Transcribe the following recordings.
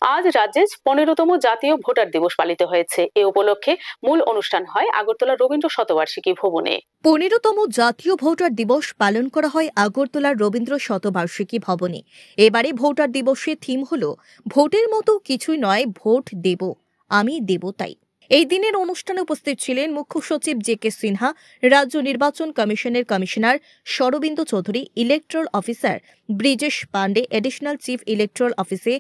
আজ রাজ্যে 15তম জাতীয় ভোটার দিবস পালিত হয়েছে। এ উপলক্ষে মূল অনুষ্ঠান হয় আগরতলা রবীন্দ্র শতবার্ষিকী ভবনে। 15তম জাতীয় ভোটার দিবস পালন করা হয় আগরতলার রবীন্দ্র শতবার্ষিকী ভবনে। এবারে ভোটার দিবসের থিম হল ভোটের মতো কিছুই নয়, ভোট দেব, আমি দেব তাই। এই দিনের অনুষ্ঠানে উপস্থিত ছিলেন মুখ্য সচিব জে.কে. সিনহা, রাজ্য নির্বাচন কমিশনের commissioner Sharbindu Chowdhury, electoral officer Brijesh Pandey, additional chief electoral অফিসে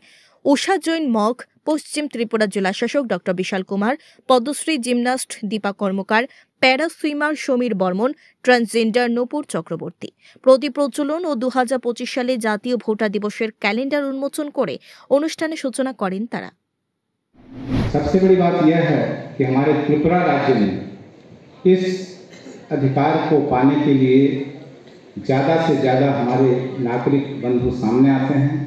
উষা জৈন মগ, পশ্চিম ত্রিপুরা জেলাশাসক ড Vishal Kumar, Padma Shri gymnast Dipa Karmakar, para swimmer Samir Barman, transgender Nupur Chakraborty. প্রদীপ প্রজ্বলন ও 2025 সালে জাতীয় ভোটার দিবসের ক্যালেন্ডার উন্মোচন করে অনুষ্ঠানের সূচনা করেন তারা। सबसे बड़ी बात यह है कि हमारे त्रिपुरा राज्य में इस अधिकार को पाने के लिए ज़्यादा से ज़्यादा हमारे नागरिक बंधु सामने आते हैं।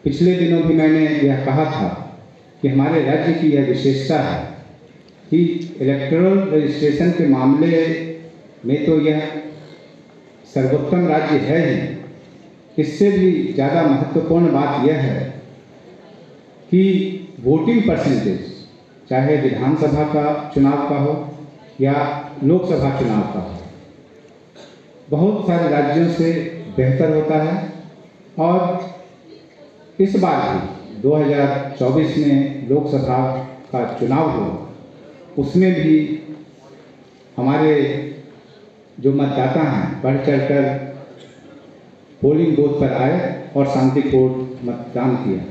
पिछले दिनों भी मैंने यह कहा था कि हमारे राज्य की यह विशेषता है कि इलेक्टोरल रजिस्ट्रेशन के मामले में तो यह सर्वोत्तम राज्य है ही। इससे भी ज़्यादा महत्वपूर्ण बात यह है कि वोटिंग परसेंटेज, चाहे विधानसभा का चुनाव का हो या लोकसभा चुनाव का हो, बहुत सारे राज्यों से बेहतर होता है। और इस बार भी 2024 में लोकसभा का चुनाव हुआ, उसमें भी हमारे जो मतदाता हैं बढ़ चढ़कर पोलिंग बूथ पर आए और शांतिपूर्ण मतदान किया।